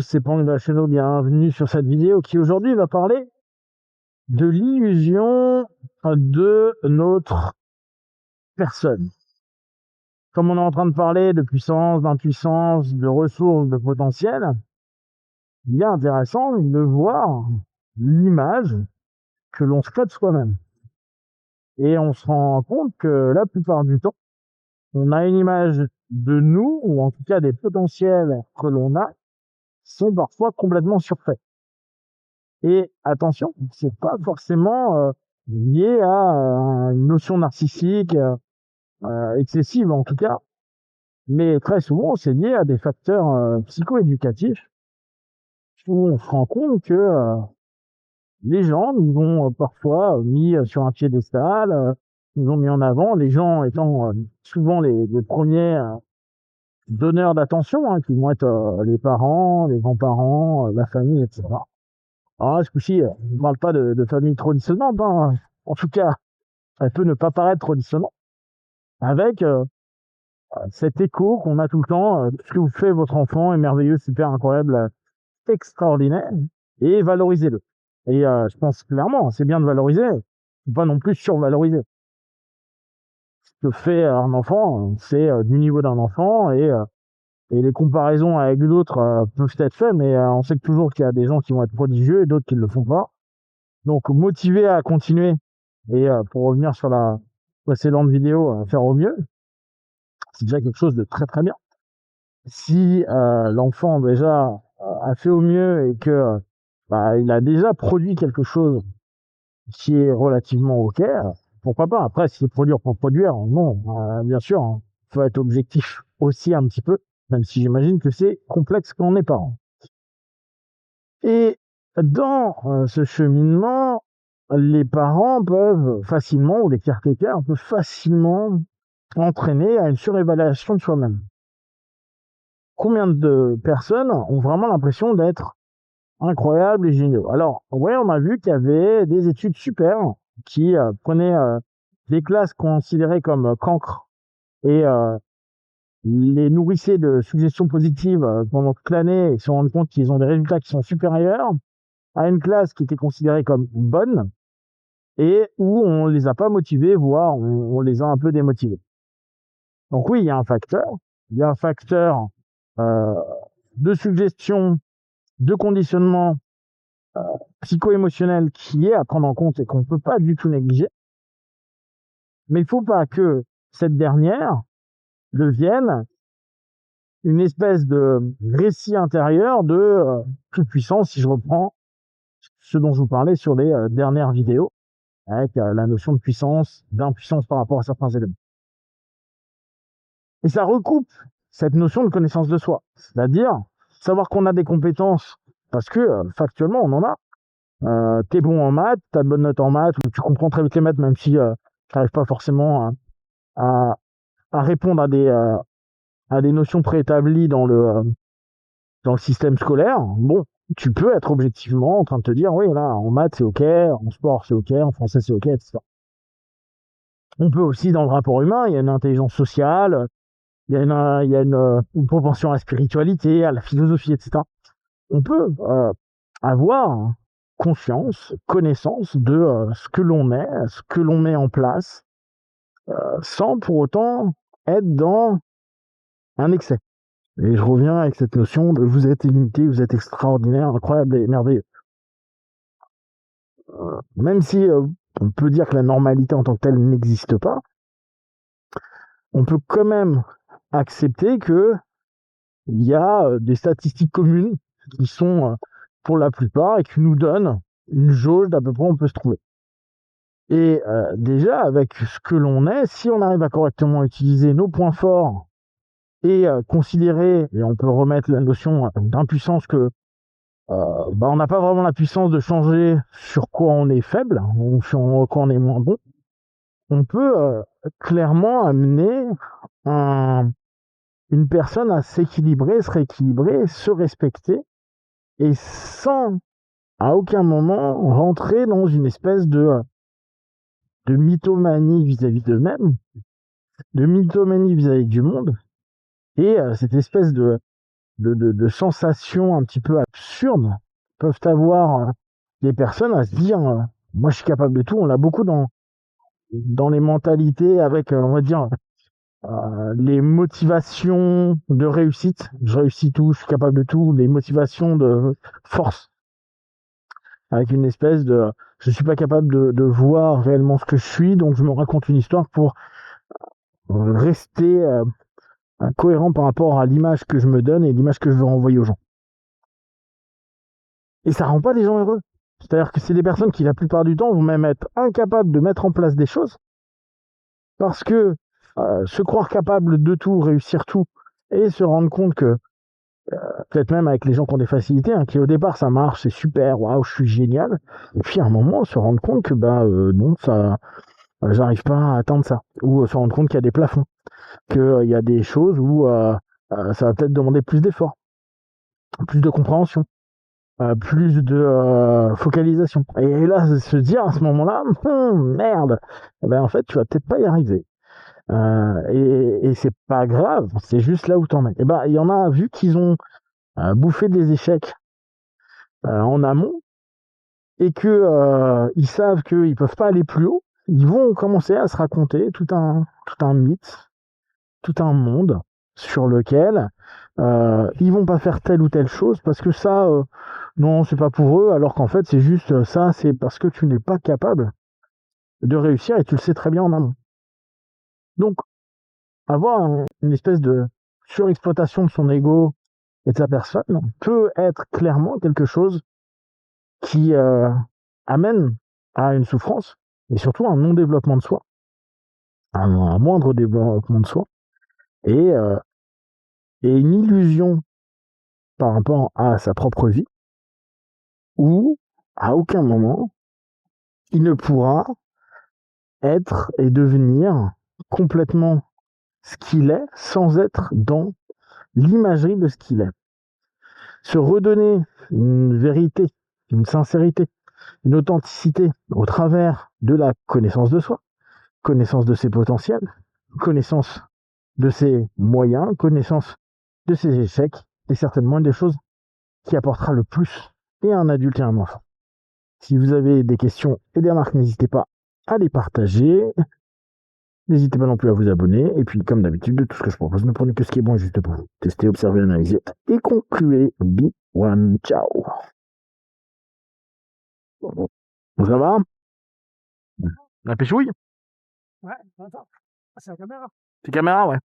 C'est Pang de la chaîne, bienvenue sur cette vidéo qui aujourd'hui va parler de l'illusion de notre personne. Comme on est en train de parler de puissance, d'impuissance, de ressources, de potentiel, il est intéressant de voir l'image que l'on se crée de soi-même. Et on se rend compte que la plupart du temps, on a une image de nous, ou en tout cas des potentiels que l'on a, sont parfois complètement surfaits. Et attention, c'est pas forcément lié à une notion narcissique excessive en tout cas, mais très souvent c'est lié à des facteurs psycho-éducatifs où on se rend compte que les gens nous ont parfois mis sur un piédestal, nous ont mis en avant, les gens étant souvent les premiers donneurs d'attention, qui vont être les parents, les grands-parents, la famille, etc. Alors là, ce coup-ci, je ne parle pas de famille trop dissonante, hein. En tout cas, elle peut ne pas paraître trop dissonante, avec cet écho qu'on a tout le temps, ce que vous fait votre enfant est merveilleux, super, incroyable, extraordinaire, et valorisez-le. Et je pense clairement, c'est bien de valoriser, faut pas non plus survaloriser. Ce que fait un enfant, c'est du niveau d'un enfant, et les comparaisons avec d'autres peuvent être faites, mais on sait toujours qu'il y a des gens qui vont être prodigieux et d'autres qui ne le font pas. Donc motivé à continuer, et pour revenir sur la précédente vidéo, à faire au mieux, c'est déjà quelque chose de très très bien. Si l'enfant déjà a fait au mieux et que il a déjà produit quelque chose qui est relativement ok, pourquoi pas. Après, si c'est produire pour produire, non, bien sûr, hein, faut être objectif aussi un petit peu, même si j'imagine que c'est complexe quand on est parent. Et dans ce cheminement, les parents peuvent facilement, ou les caretakers peuvent facilement entraîner à une surévaluation de soi-même. Combien de personnes ont vraiment l'impression d'être incroyables et géniaux? Alors, ouais, on a vu qu'il y avait des études super qui prenaient des classes considérées comme cancres et les nourrissaient de suggestions positives pendant toute l'année et se rendent compte qu'ils ont des résultats qui sont supérieurs à une classe qui était considérée comme bonne et où on les a pas motivés, voire on les a un peu démotivés. Donc oui, il y a un facteur. Il y a un facteur euh, de suggestion, de conditionnement psycho-émotionnel qui est à prendre en compte et qu'on ne peut pas du tout négliger. Mais il ne faut pas que cette dernière devienne une espèce de récit intérieur de toute puissance, si je reprends ce dont je vous parlais sur les dernières vidéos, avec la notion de puissance, d'impuissance par rapport à certains éléments. Et ça recoupe cette notion de connaissance de soi, c'est-à-dire savoir qu'on a des compétences, parce que factuellement on en a. T'es bon en maths, t'as de bonnes notes en maths, ou tu comprends très vite les maths, même si tu n'arrives pas forcément à, à répondre à des notions préétablies dans le système scolaire. Bon, tu peux être objectivement en train de te dire, oui, là, en maths c'est ok, en sport c'est ok, en français c'est ok, etc. On peut aussi, dans le rapport humain, il y a une intelligence sociale, il y a une propension à la spiritualité, à la philosophie, etc. On peut avoir conscience, connaissance de ce que l'on est, ce que l'on met en place, sans pour autant être dans un excès. Et je reviens avec cette notion de vous êtes illimité, vous êtes extraordinaire, incroyable et merveilleux. Même si on peut dire que la normalité en tant que telle n'existe pas, on peut quand même accepter que il y a des statistiques communes qui sont pour la plupart et qui nous donnent une jauge d'à peu près où on peut se trouver. Et déjà, avec ce que l'on est, si on arrive à correctement utiliser nos points forts et considérer, et on peut remettre la notion d'impuissance que on n'a pas vraiment la puissance de changer sur quoi on est faible, ou sur quoi on est moins bon, on peut clairement amener une personne à s'équilibrer, se rééquilibrer, se respecter, et sans à aucun moment rentrer dans une espèce de mythomanie vis-à-vis d'eux-mêmes, de mythomanie vis-à-vis du monde, et cette espèce de sensations un petit peu absurdes peuvent avoir des personnes à se dire moi je suis capable de tout. On l'a beaucoup dans les mentalités avec, on va dire, les motivations de réussite. Je réussis tout, je suis capable de tout. Les motivations de force. Avec une espèce de je suis pas capable de voir réellement ce que je suis, donc je me raconte une histoire pour rester cohérent par rapport à l'image que je me donne et l'image que je veux renvoyer aux gens. Et ça rend pas les gens heureux. C'est-à-dire que c'est des personnes qui, la plupart du temps, vont même être incapables de mettre en place des choses parce que se croire capable de tout, réussir tout, et se rendre compte que, peut-être même avec les gens qui ont des facilités, hein, qui au départ ça marche, c'est super, waouh, je suis génial, et puis à un moment se rendre compte que non, ça, j'arrive pas à atteindre ça, ou se rendre compte qu'il y a des plafonds, qu'il y a des choses où ça va peut-être demander plus d'efforts, plus de compréhension. Plus de focalisation. Et là, se dire à ce moment-là, merde, eh ben en fait, tu vas peut-être pas y arriver. Et c'est pas grave, c'est juste là où t'en es. Et ben, il y en a vu qu'ils ont bouffé des échecs en amont et que ils savent qu'ils peuvent pas aller plus haut. Ils vont commencer à se raconter tout un mythe, tout un monde sur lequel ils vont pas faire telle ou telle chose parce que ça, non, c'est pas pour eux, alors qu'en fait, c'est juste ça, c'est parce que tu n'es pas capable de réussir et tu le sais très bien en amont. Donc, avoir une espèce de surexploitation de son ego et de sa personne peut être clairement quelque chose qui amène à une souffrance, mais surtout un non-développement de soi, un moindre développement de soi, et, euh, et une illusion par rapport à sa propre vie, où à aucun moment il ne pourra être et devenir complètement ce qu'il est sans être dans l'imagerie de ce qu'il est. Se redonner une vérité, une sincérité, une authenticité au travers de la connaissance de soi, connaissance de ses potentiels, connaissance de ses moyens, connaissance de ses échecs, est certainement une des choses qui apportera le plus et à un adulte et à un enfant. Si vous avez des questions et des remarques, n'hésitez pas à les partager. N'hésitez pas non plus à vous abonner. Et puis, comme d'habitude, de tout ce que je propose, ne prenez que ce qui est bon juste pour vous. Testez, observez, analysez et concluez. Be one, ciao. Ça va? La péchouille? Ouais, attends. C'est la caméra. C'est caméra, ouais.